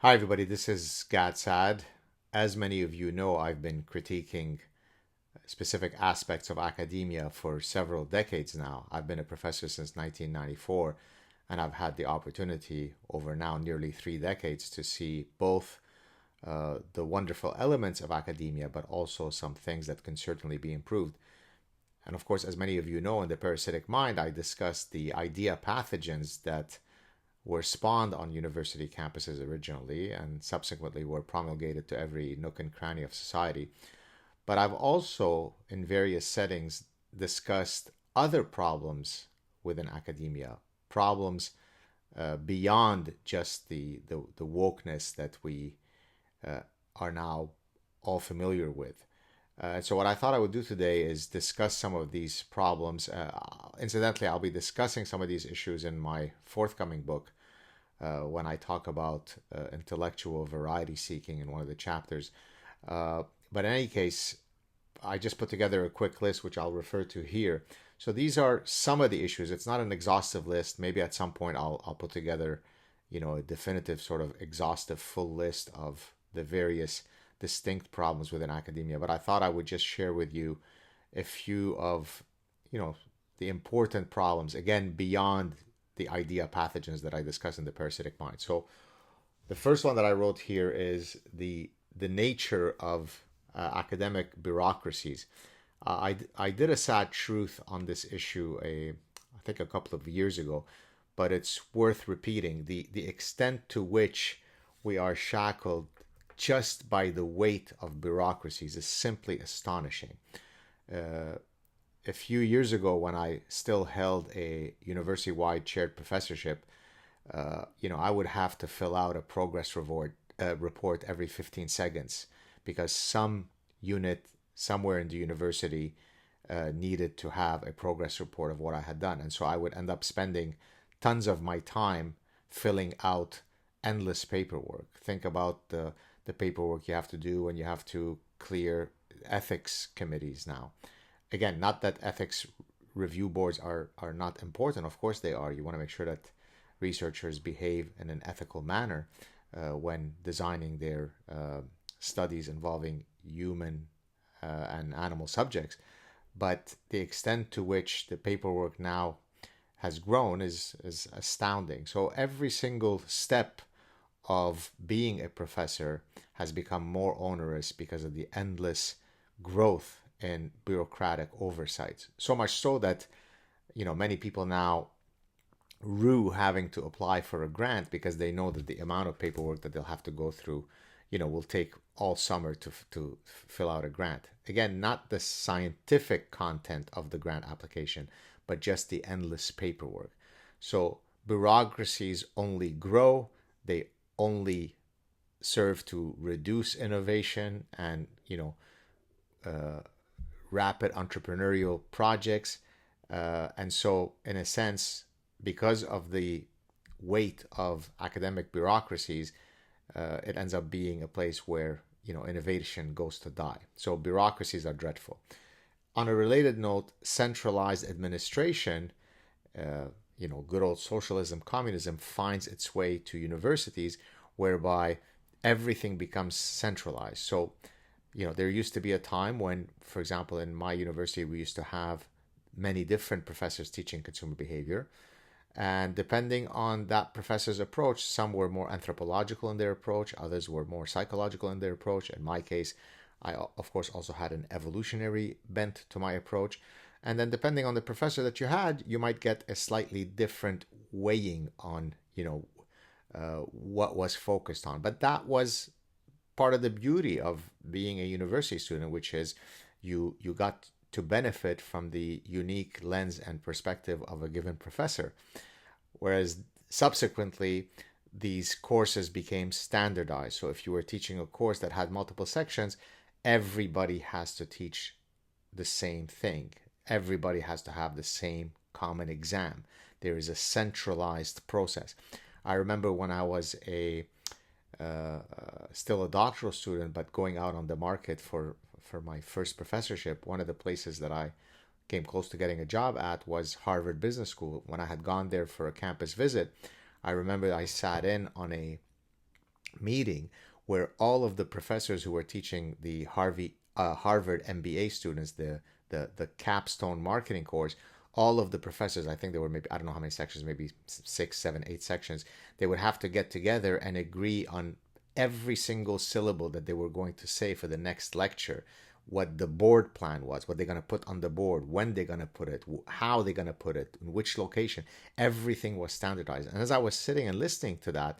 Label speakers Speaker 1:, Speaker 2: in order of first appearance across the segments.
Speaker 1: Hi, everybody. This is Saad. As many of you know, I've been critiquing specific aspects of academia for several decades now. I've been a professor since 1994, and I've had the opportunity over now nearly 3 decades to see both the wonderful elements of academia, but also some things that can certainly be improved. And of course, as many of you know, in the Parasitic Mind, I discussed the idea pathogens that were spawned on university campuses originally and subsequently were promulgated to every nook and cranny of society. But I've also, in various settings, discussed other problems within academia, problems beyond just the wokeness that we uh, are now all familiar with. So what I thought I would do today is discuss some of these problems. Incidentally, I'll be discussing some of these issues in my forthcoming book when I talk about intellectual variety seeking in one of the chapters. But in any case, I just put together a quick list, which I'll refer to here. So these are some of the issues. It's not an exhaustive list. Maybe at some point I'll put together, a definitive sort of exhaustive full list of the various distinct problems within academia. But I thought I would just share with you a few of, you know, the important problems, again, beyond the idea pathogens that I discuss in the parasitic mind. So the first one that I wrote here is the nature of academic bureaucracies. I did a sad truth on this issue I think a couple of years ago, but it's worth repeating. The extent to which we are shackled just by the weight of bureaucracies is simply astonishing. Uh, a few years ago, when I still held a university-wide chaired professorship, I would have to fill out a progress report every 15 seconds because some unit somewhere in the university needed to have a progress report of what I had done. And so I would end up spending tons of my time filling out endless paperwork. Think about the paperwork you have to do when you have to clear ethics committees now. Again, not that ethics review boards are not important. Of course they are. You want to make sure that researchers behave in an ethical manner when designing their studies involving human and animal subjects. But the extent to which the paperwork now has grown is astounding. So every single step of being a professor has become more onerous because of the endless growth in bureaucratic oversight. So much so that many people now rue having to apply for a grant because they know that the amount of paperwork that they'll have to go through, will take all summer to fill out a grant. Again, not the scientific content of the grant application, but just the endless paperwork. So bureaucracies only grow, they only serve to reduce innovation and uh, rapid entrepreneurial projects. And so, in a sense, because of the weight of academic bureaucracies, it ends up being a place where innovation goes to die. So bureaucracies are dreadful. On a related note, centralized administration, good old socialism, communism, finds its way to universities, whereby everything becomes centralized. So there used to be a time when, for example, in my university, we used to have many different professors teaching consumer behavior. And depending on that professor's approach, some were more anthropological in their approach, others were more psychological in their approach. In my case, I, of course, also had an evolutionary bent to my approach. And then depending on the professor that you had, you might get a slightly different weighing on, what was focused on. But that was part of the beauty of being a university student, which is you got to benefit from the unique lens and perspective of a given professor. Whereas subsequently, these courses became standardized. So if you were teaching a course that had multiple sections, everybody has to teach the same thing. Everybody has to have the same common exam. There is a centralized process. I remember when I was still a doctoral student, but going out on the market for my first professorship, one of the places that I came close to getting a job at was Harvard Business School. When I had gone there for a campus visit, I remember I sat in on meeting where all of the professors who were teaching the Harvard MBA students, the capstone marketing course, all of the professors, I think there were maybe, I don't know how many sections, maybe 6, 7, 8 sections, they would have to get together and agree on every single syllable that they were going to say for the next lecture, what the board plan was, what they're going to put on the board, when they're going to put it, how they're going to put it, in which location. Everything was standardized. And as I was sitting and listening to that,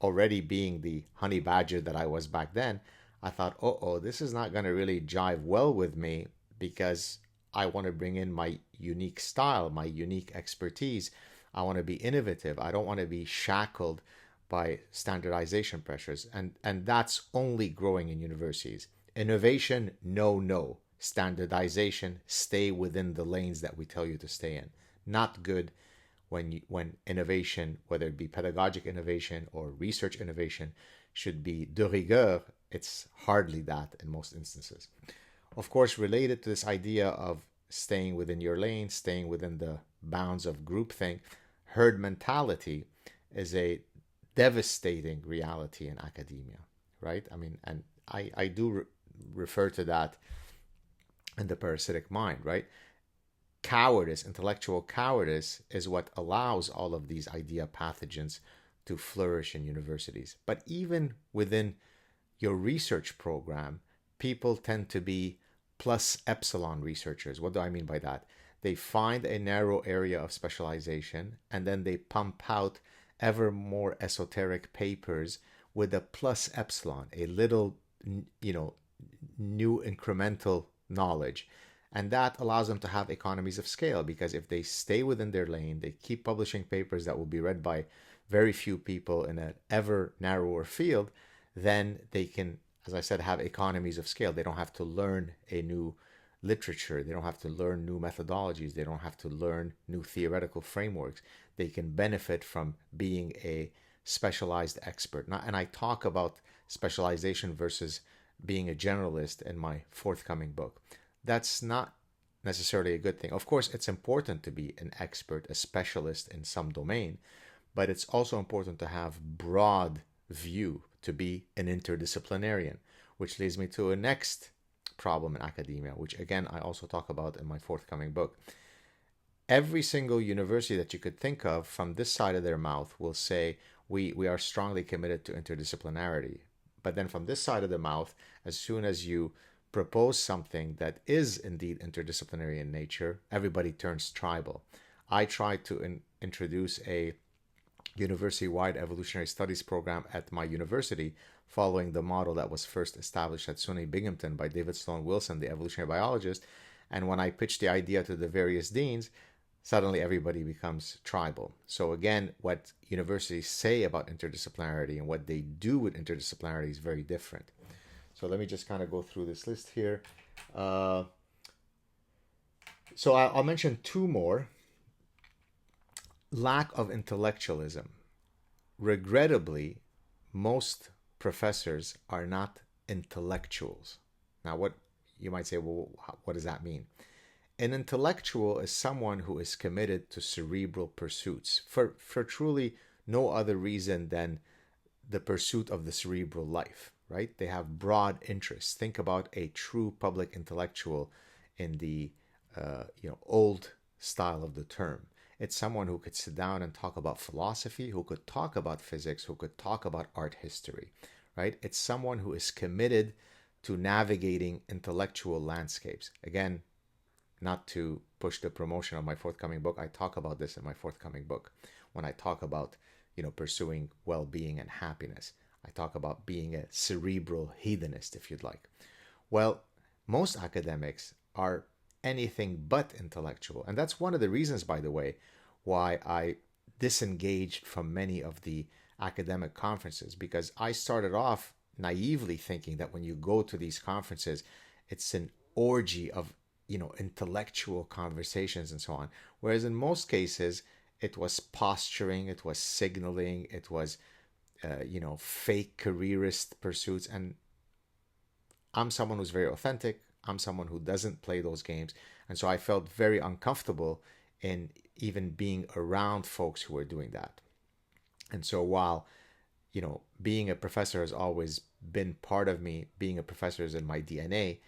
Speaker 1: already being the honey badger that I was back then, I thought, oh, this is not going to really jive well with me because I want to bring in my unique style, my unique expertise. I want to be innovative. I don't want to be shackled by standardization pressures. And that's only growing in universities. Innovation, no. Standardization, stay within the lanes that we tell you to stay in. Not good when innovation, whether it be pedagogic innovation or research innovation, should be de rigueur. It's hardly that in most instances. Of course, related to this idea of staying within your lane, staying within the bounds of groupthink, herd mentality is a devastating reality in academia, right? I mean, and I do refer to that in the Parasitic Mind, right? Cowardice, intellectual cowardice, is what allows all of these idea pathogens to flourish in universities. But even within your research program, people tend to be plus epsilon researchers. What do I mean by that? They find a narrow area of specialization and then they pump out ever more esoteric papers with a plus epsilon, a little, new incremental knowledge. And that allows them to have economies of scale, because if they stay within their lane, they keep publishing papers that will be read by very few people in an ever narrower field, then they can, as I said, have economies of scale. They don't have to learn a new literature. They don't have to learn new methodologies. They don't have to learn new theoretical frameworks. They can benefit from being a specialized expert. And I talk about specialization versus being a generalist in my forthcoming book. That's not necessarily a good thing. Of course, it's important to be an expert, a specialist in some domain, but it's also important to have broad view, to be an interdisciplinarian, which leads me to a next problem in academia, which again, I also talk about in my forthcoming book. Every single university that you could think of from this side of their mouth will say, we are strongly committed to interdisciplinarity. But then from this side of the mouth, as soon as you propose something that is indeed interdisciplinary in nature, everybody turns tribal. I tried to introduce a university-wide evolutionary studies program at my university, following the model that was first established at SUNY Binghamton by David Sloan Wilson, the evolutionary biologist. And when I pitched the idea to the various deans, suddenly everybody becomes tribal. So again, what universities say about interdisciplinarity and what they do with interdisciplinarity is very different. So let me just kind of go through this list here. So I'll mention two more. Lack of intellectualism. Regrettably, most professors are not intellectuals. Now, what you might say, well, what does that mean? An intellectual is someone who is committed to cerebral pursuits for truly no other reason than the pursuit of the cerebral life, right? They have broad interests. Think about a true public intellectual in the old style of the term. It's someone who could sit down and talk about philosophy, who could talk about physics, who could talk about art history, right? It's someone who is committed to navigating intellectual landscapes. Again, not to push the promotion of my forthcoming book, I talk about this in my forthcoming book when I talk about, pursuing well-being and happiness. I talk about being a cerebral hedonist, if you'd like. Well, most academics are anything but intellectual. And that's one of the reasons, by the way, why I disengaged from many of the academic conferences, because I started off naively thinking that when you go to these conferences, it's an orgy of, intellectual conversations and so on. Whereas in most cases, it was posturing, it was signaling, it was, fake careerist pursuits. And I'm someone who's very authentic. I'm someone who doesn't play those games. And so I felt very uncomfortable in even being around folks who were doing that. And so while, being a professor has always been part of me. Being a professor is in my DNA.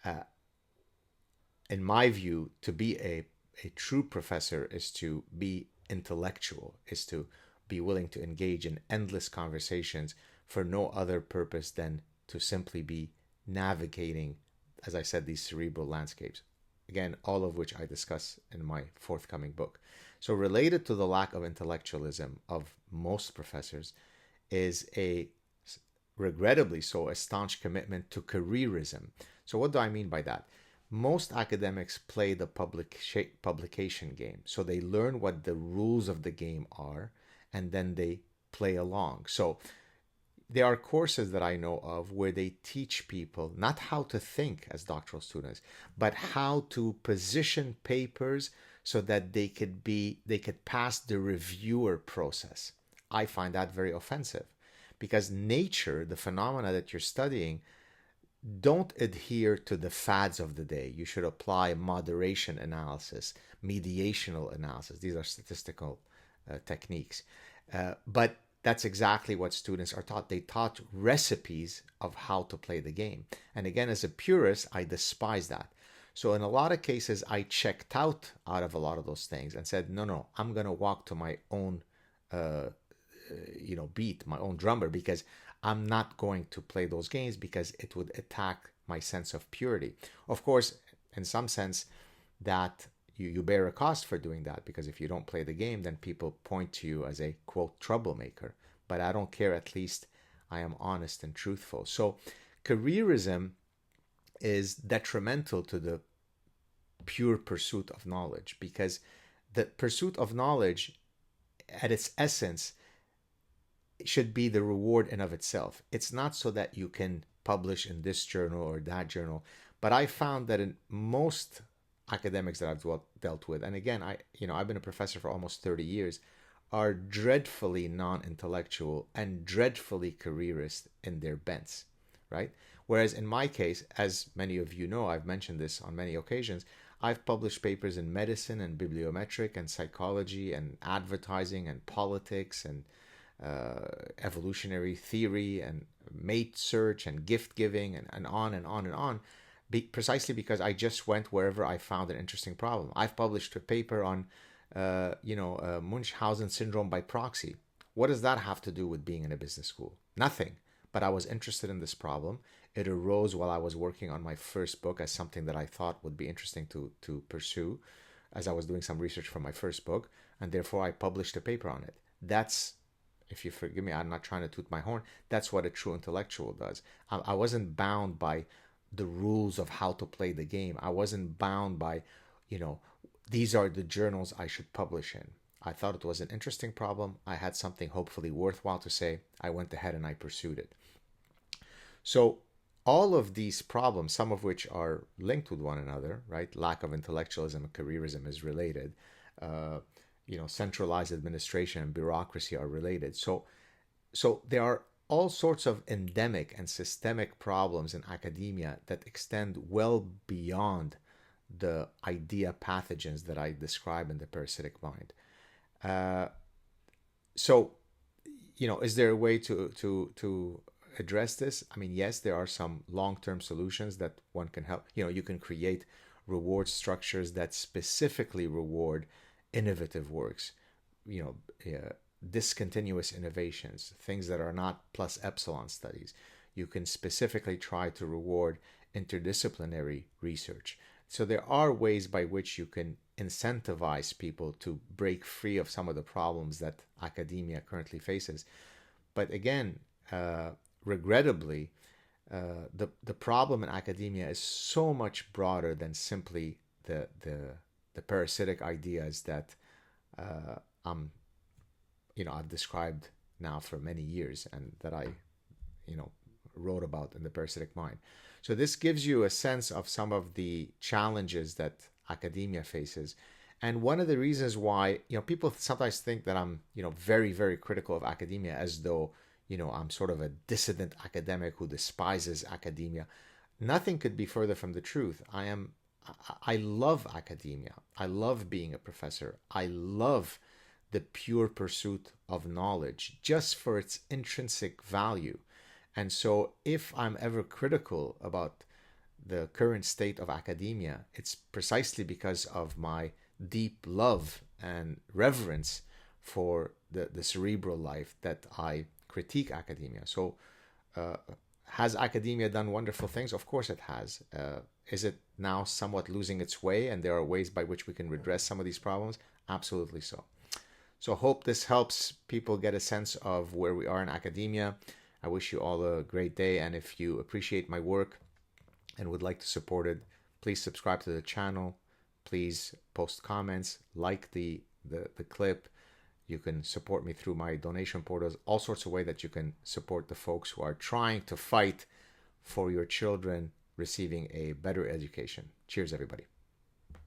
Speaker 1: Uh, in my view, to be a true professor is to be intellectual, is to be willing to engage in endless conversations for no other purpose than to simply be navigating, as I said, these cerebral landscapes. Again, all of which I discuss in my forthcoming book. So, related to the lack of intellectualism of most professors is regrettably so, a staunch commitment to careerism. So, what do I mean by that? Most academics play the publication game. So, they learn what the rules of the game are and then they play along. So, there are courses that I know of where they teach people not how to think as doctoral students, but how to position papers so that they could pass the reviewer process. I find that very offensive because nature, the phenomena that you're studying, don't adhere to the fads of the day. You should apply moderation analysis, mediational analysis. These are statistical techniques. But that's exactly what students are taught. They taught recipes of how to play the game. And again, as a purist, I despise that. So in a lot of cases, I checked out of a lot of those things and said, no, I'm going to walk to my own, beat, my own drummer, because I'm not going to play those games because it would attack my sense of purity. Of course, in some sense, that you bear a cost for doing that, because if you don't play the game, then people point to you as a, quote, troublemaker. But I don't care. At least I am honest and truthful. So careerism is detrimental to the pure pursuit of knowledge, because the pursuit of knowledge at its essence should be the reward in of itself. It's not so that you can publish in this journal or that journal. But I found that in most academics that I've dealt with, and again, I've been a professor for almost 30 years, are dreadfully non-intellectual and dreadfully careerist in their bents, right? Whereas in my case, as many of you know, I've mentioned this on many occasions, I've published papers in medicine and bibliometric and psychology and advertising and politics and evolutionary theory and mate search and gift giving and on and on and on, precisely because I just went wherever I found an interesting problem. I've published a paper on, Munchausen syndrome by proxy. What does that have to do with being in a business school? Nothing. But I was interested in this problem. It arose while I was working on my first book as something that I thought would be interesting to pursue, as I was doing some research for my first book, and therefore I published a paper on it. That's, if you forgive me, I'm not trying to toot my horn, that's what a true intellectual does. I wasn't bound by the rules of how to play the game. I wasn't bound by, these are the journals I should publish in. I thought it was an interesting problem. I had something hopefully worthwhile to say. I went ahead and I pursued it. So all of these problems, some of which are linked with one another, right? Lack of intellectualism and careerism is related. Centralized administration and bureaucracy are related. So there are all sorts of endemic and systemic problems in academia that extend well beyond the idea pathogens that I describe in the Parasitic Mind. Is there a way to address this? I mean, yes, there are some long-term solutions that one can help. You can create reward structures that specifically reward innovative works, discontinuous innovations, things that are not plus epsilon studies. You can specifically try to reward interdisciplinary research. So there are ways by which you can incentivize people to break free of some of the problems that academia currently faces. But again, regrettably, the problem in academia is so much broader than simply the parasitic ideas that I've described now for many years and that I wrote about in the Parasitic Mind. So this gives you a sense of some of the challenges that academia faces. And one of the reasons why, people sometimes think that I'm, very, very critical of academia, as though, I'm sort of a dissident academic who despises academia. Nothing could be further from the truth. I love academia. I love being a professor. I love the pure pursuit of knowledge just for its intrinsic value. And so, if I'm ever critical about the current state of academia, it's precisely because of my deep love and reverence for the cerebral life that I critique academia. So, uh, has academia done wonderful things? Of course it has. Is it now somewhat losing its way, and there are ways by which we can redress some of these problems? Absolutely so. So, hope this helps people get a sense of where we are in academia. I wish you all a great day, and if you appreciate my work and would like to support it, please subscribe to the channel. Please post comments, like the clip. You can support me through my donation portals, all sorts of ways that you can support the folks who are trying to fight for your children receiving a better education. Cheers, everybody.